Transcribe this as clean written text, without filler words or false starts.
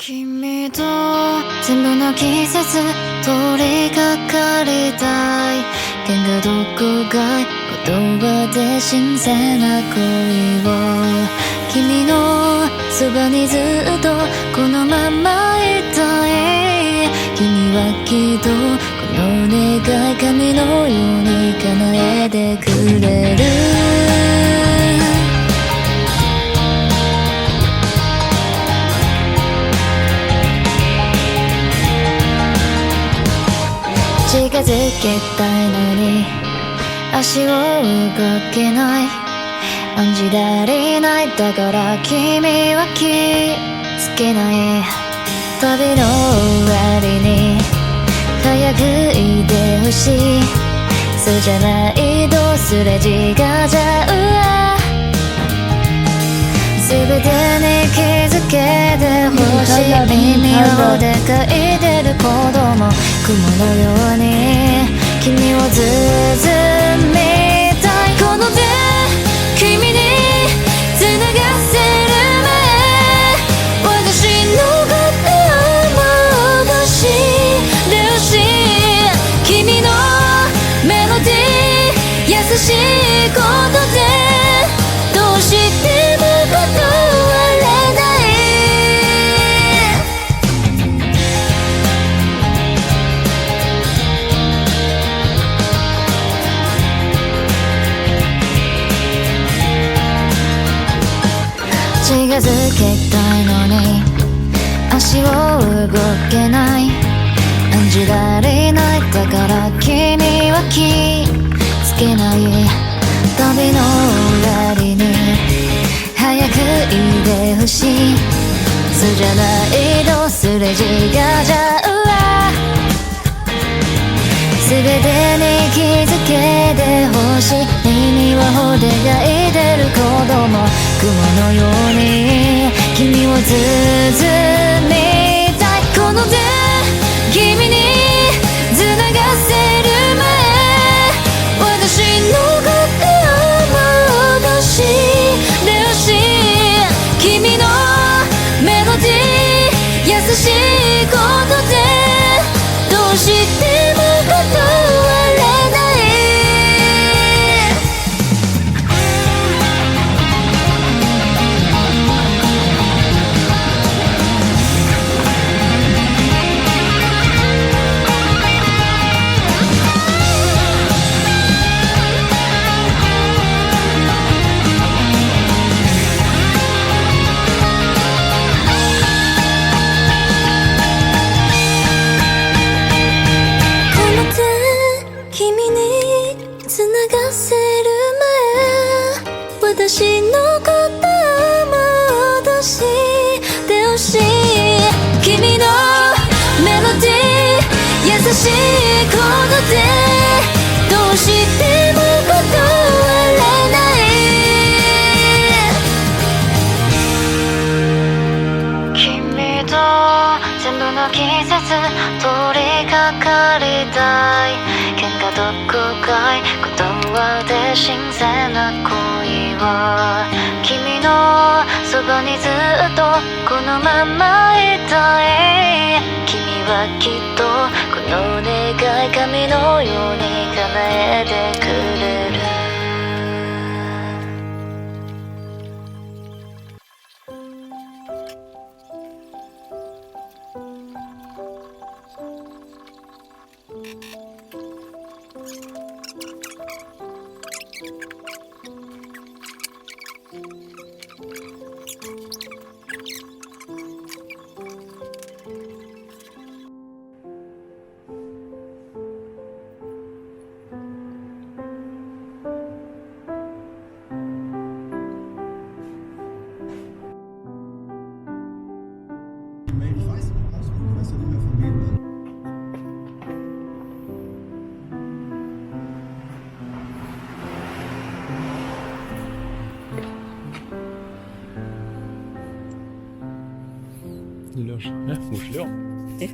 君と全部の季節通りかかりたい。喧嘩どこか言葉で新鮮な恋を。君のそばにずっとこのままいたい。君はきっとこの願い神のように叶えてくれる。近づけたいのに足を動けない。案じられない。だから君は気づけない。旅の終わりに早くいてほしい。そうじゃないとすれ違っちゃうわ。全てに気づけてほしい。耳をでかいてる子供雲のように君を包みたい。この手君に繋がせる前、私のことを戻してほしい。君のメロディー優しいことでどうしても断れない。近づけたいのに足を動けない。案じられない。だから君は気づけない。旅の終わりに早くいてほしい。そうじゃないとすれ違っちゃうわ。全てに気づけてほしい。耳はほでがいてる子供雲のように君を包みたい。この手君に繋がせる前、私のことを戻してほしい。君のメロディー優しいことでどうしても断れない。私のことを戻してほしい。君のメロディー優しいことでどうしても断れない。君と全部の季節通りかかりたい。喧嘩どこかい言葉で新鮮な恋を。君のそばにずっとこのままいたい。君はきっとこの願い神のように叶えてくれる。Ich weiß nicht, ich weiß doch nicht mehr von wem. 56，哎，56。哎。